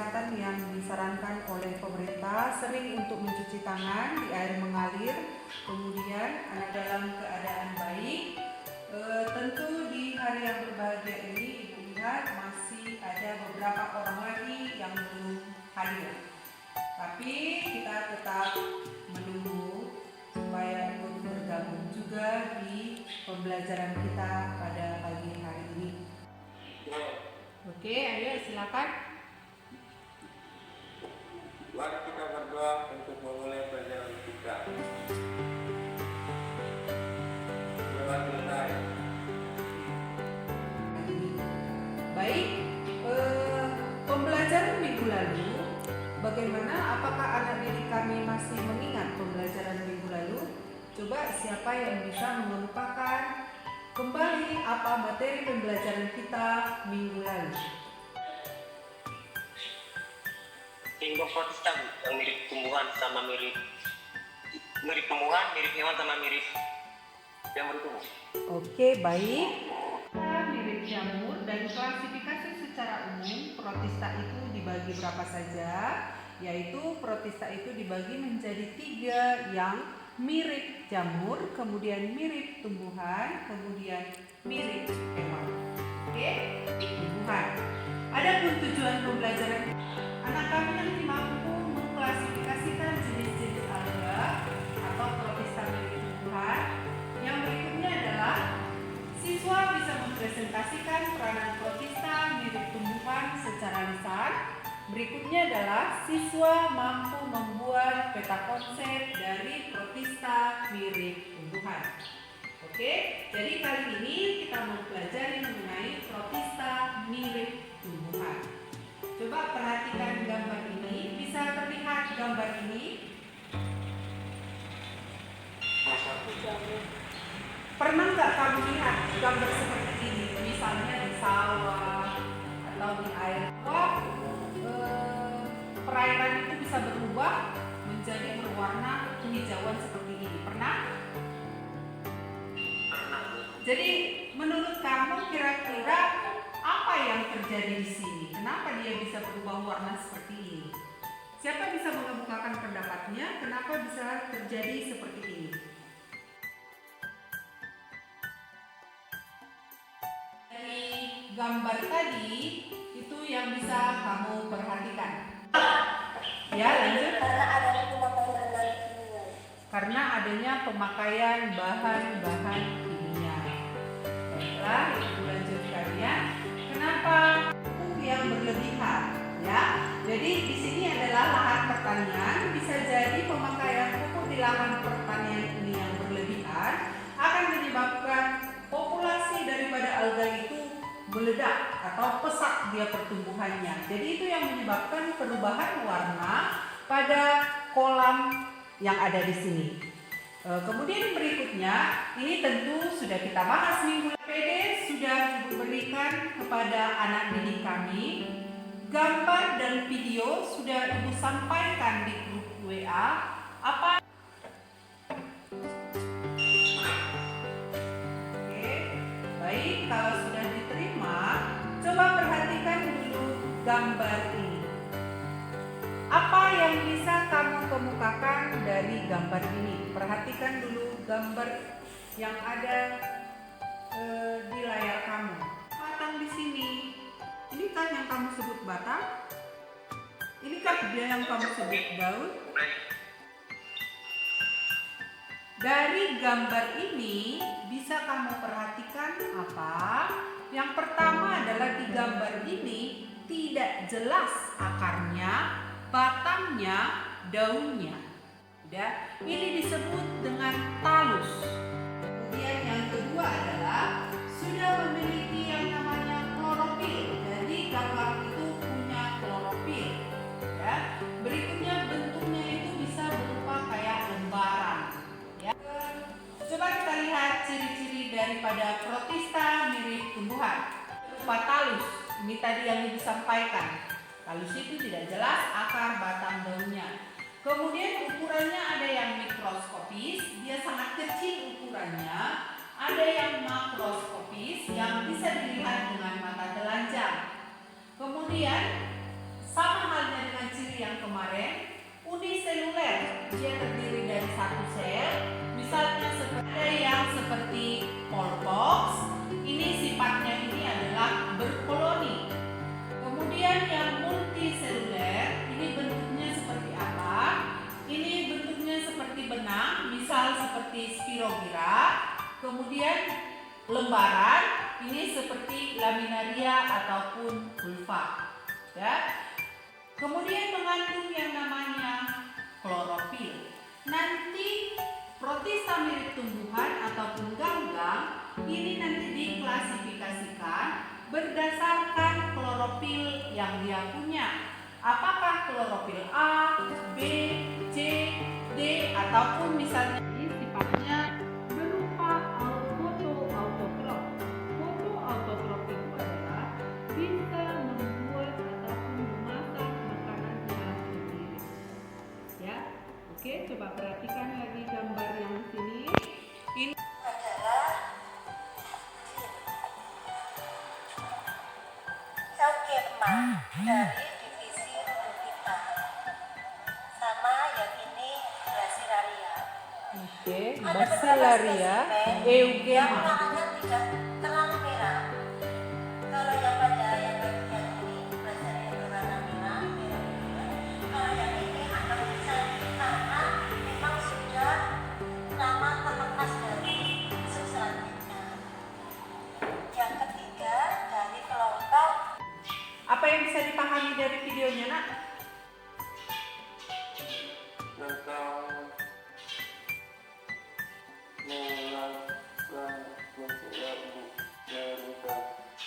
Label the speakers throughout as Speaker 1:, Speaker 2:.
Speaker 1: kesehatan yang disarankan oleh pemerintah, sering untuk mencuci tangan di air mengalir, kemudian anak dalam keadaan baik. Tentu di hari yang berbahagia ini Ibu lihat masih ada beberapa orang lagi yang belum hadir, tapi kita tetap menunggu supaya ikut bergabung juga di pembelajaran kita pada pagi hari ini. Oke, ayo silakan.
Speaker 2: Mari kita berdoa untuk memulai pelajaran kita.
Speaker 1: Baik, pembelajaran minggu lalu, bagaimana? Apakah anak didik kami masih mengingat pembelajaran minggu lalu? Coba siapa yang bisa mengemukakan kembali apa materi pembelajaran kita minggu lalu?
Speaker 3: Simbol Protestan yang mirip tumbuhan sama mirip tumbuhan, mirip hewan sama mirip yang bertumbuh.
Speaker 1: Oke, baik. Mirip jamur dan klasifikasi secara umum protista itu dibagi berapa saja? Yaitu protista itu dibagi menjadi 3, yang mirip jamur, kemudian mirip tumbuhan, kemudian mirip hewan. Oke, tumbuhan. Adapun tujuan pembelajaran, anak kami nanti mampu mengklasifikasikan jenis-jenis alga atau protista mirip tumbuhan. Yang berikutnya adalah siswa bisa mempresentasikan peranan protista mirip tumbuhan secara lisan. Berikutnya adalah siswa mampu membuat peta konsep dari protista mirip tumbuhan. Oke, jadi kali ini kita mempelajari mengenai protista mirip tumbuhan. Coba perhatikan gambar ini. Bisa terlihat gambar ini? Pernah nggak kamu lihat gambar seperti ini? Misalnya di sawah atau di air. Perairan itu bisa berubah menjadi berwarna kehijauan seperti ini. Pernah? Jadi menurut kamu kira-kira apa yang terjadi di sini? Kenapa dia bisa berubah warna seperti ini? Siapa bisa mengemukakan pendapatnya? Kenapa bisa terjadi seperti ini? Dari gambar tadi itu yang bisa kamu perhatikan. Ya, lanjut. Karena adanya pemakaian bahan-bahan kimia. Baiklah, itu lanjutkan ya. Kenapa pupuk yang berlebihan? Ya, jadi di sini adalah lahan pertanian. Bisa jadi pemakaian pupuk di lahan pertanian ini yang berlebihan akan menyebabkan populasi daripada alga itu meledak atau pesat dia pertumbuhannya. Jadi itu yang menyebabkan perubahan warna pada kolam yang ada di sini. Kemudian berikutnya, ini tentu sudah kita bahas minggu lalu. PD sudah diberikan kepada anak didik kami. Gambar dan video sudah Ibu sampaikan di grup WA. Apa? Oke, baik, kalau sudah diterima, coba perhatikan dulu gambar ini. Apa yang bisa kamu kemukakan dari gambar ini? Perhatikan dulu gambar yang ada di layar kamu. Batang di sini. Inikah yang kamu sebut batang? Inikah dia yang kamu sebut daun? Dari gambar ini bisa kamu perhatikan apa? Yang pertama adalah di gambar ini tidak jelas akarnya, batangnya, daunnya. Ya, ini disebut dengan talus. Kemudian yang kedua adalah sudah memiliki yang namanya klorofil. Jadi gambar itu punya klorofil. Ya. Berikutnya bentuknya itu bisa berupa kayak lembaran. Ya. Coba kita lihat ciri-ciri daripada protista mirip tumbuhan. Berupa talus. Ini tadi yang disampaikan. Talus itu tidak jelas akar, batang, daunnya. Kemudian ukurannya ada yang mikroskopis, dia sangat kecil ukurannya. Ada yang makroskopis yang bisa dilihat dengan mata telanjang. Kemudian sama definisi yang kemarin, uniseluler dia terdiri dari satu sel. Misalnya ada yang seperti polpox, ini sifatnya ini adalah berkoloni. Kemudian yang multiseluler, ini bentuknya seperti apa? Ini bentuknya seperti benang, misal seperti spirogyra. Kemudian lembaran, ini seperti laminaria ataupun vulva. Ya. Kemudian mengandung yang namanya klorofil. Nanti protista mirip tumbuhan ataupun ganggang ini nanti diklasifikasikan berdasarkan klorofil yang dia punya. Apakah klorofil A, B, C, D, ataupun misalnya ini sifatnya berupa fotoautotrof. Fotoautotrof itu adalah bisa membuat ataupun memasak makanannya sendiri. Ya, oke, coba perhatikan lagi gambar yang di sini. Ini
Speaker 4: adalah Eukerma dari divisi Rudovita, sama yang ini Gracilaria.
Speaker 1: oke,
Speaker 4: Ada
Speaker 1: Basilaria
Speaker 4: beberapa spesimen yang
Speaker 1: eugema.
Speaker 4: warnanya tidak terlalu merah. Kalau yang pada yang bagian ini Gracilaria berwarna merah, kalau yang ini agak bisa karena memang sudah lama terlepas dari substratnya. Yang ketiga dari kelompok
Speaker 1: Apa yang bisa dipahami dari videonya, Nak?
Speaker 2: tentang melakukan merupakan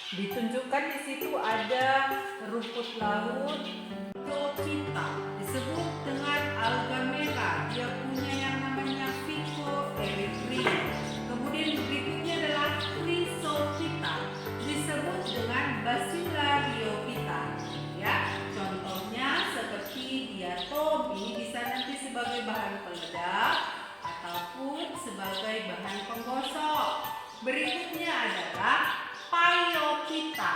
Speaker 1: Ditunjukkan di situ ada rumput laut Phycophyta, disebut dengan alga merah. Dia punya yang namanya Phycoerythrin. Kemudian berikutnya adalah Chrysophyta, disebut dengan Basilariophita. Ya, contohnya seperti diatom, ini bisa nanti sebagai bahan peledak ataupun sebagai bahan penggosok. Berikutnya adalah Phaeophyta.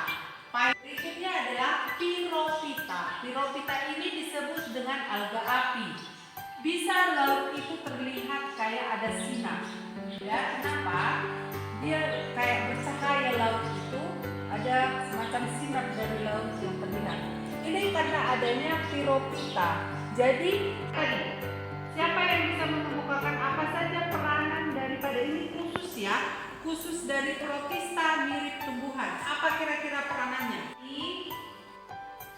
Speaker 1: Berikutnya adalah Pyrophyta. Pyrophyta ini disebut dengan alga api. Bisa laut itu terlihat kayak ada sinar. Ya, kenapa? Dia kayak bercahaya laut itu, ada semacam sinar dari laut yang terlihat. Ini karena adanya Pyrophyta. Jadi, siapa yang bisa mengemukakan apa saja peranan daripada ini khusus ya? Khusus dari protista mirip tumbuhan. Apa kira-kira peranannya? Ini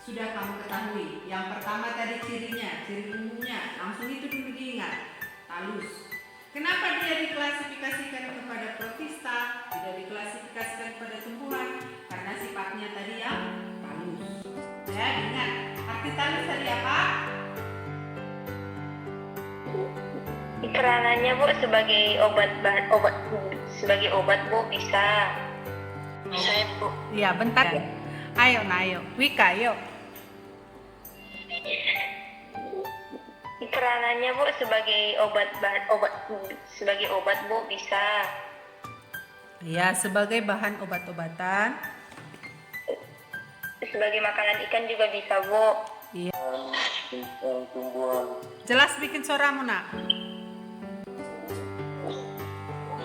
Speaker 1: sudah kamu ketahui. Yang pertama tadi cirinya, ciri umumnya. Langsung itu dulu diingat. Talus. Kenapa dia diklasifikasikan kepada protista, tidak diklasifikasikan kepada tumbuhan? Karena sifatnya tadi yang talus. Ya, ingat. Arti talus tadi apa?
Speaker 5: Peranannya Bu sebagai sebagai obat Bu bisa ya Bu.
Speaker 1: Iya, bentar. Ayo, ayo. Wika, yuk.
Speaker 5: Peranannya Bu sebagai sebagai obat Bu bisa
Speaker 1: Ya, sebagai bahan obat-obatan.
Speaker 5: sebagai makanan ikan juga bisa Bu.
Speaker 2: tentang tumbuhan
Speaker 1: Jelas bikin suaramu, Nak.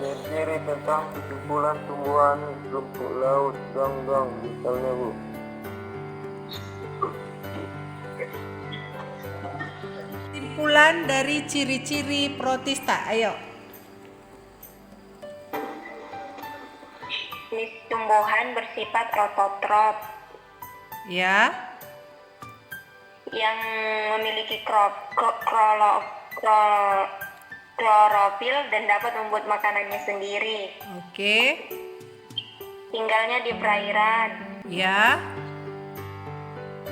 Speaker 2: ciri tentang kesimpulan tumbuhan rumput laut ganggang misalnya Bu.
Speaker 1: Simpulan dari ciri-ciri protista. Ayo.
Speaker 5: Ini tumbuhan bersifat autotrof
Speaker 1: Ya.
Speaker 5: yang memiliki klorofil dan dapat membuat makanannya sendiri.
Speaker 1: Oke.
Speaker 5: Tinggalnya di perairan,
Speaker 1: Ya.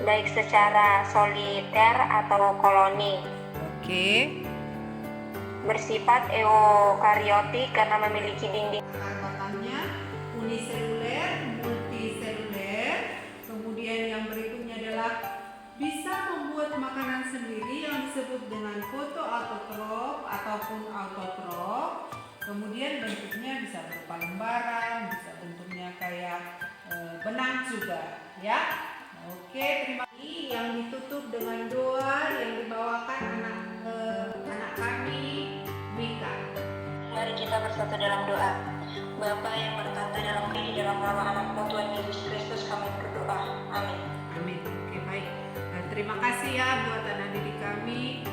Speaker 5: baik secara soliter atau koloni.
Speaker 1: Oke.
Speaker 5: Bersifat eukariotik karena memiliki dinding
Speaker 1: Bahannya uniseluler, multiseluler. Kemudian yang berikutnya adalah bisa membuat makanan sendiri yang disebut dengan fotoautotrof ataupun autotrof. Kemudian bentuknya bisa berupa lembaran, bisa bentuknya kayak benang juga, ya. Oke, terima kasih. yang ditutup dengan doa yang dibawakan anak kami, Mika.
Speaker 4: Mari kita bersatu dalam doa. Bapa yang bertata dalam di dalam nama anakmu Tuhan Yesus Kristus kami berdoa. Amin.
Speaker 1: Amin. Oke, baik. Terima kasih ya buat anak didik kami.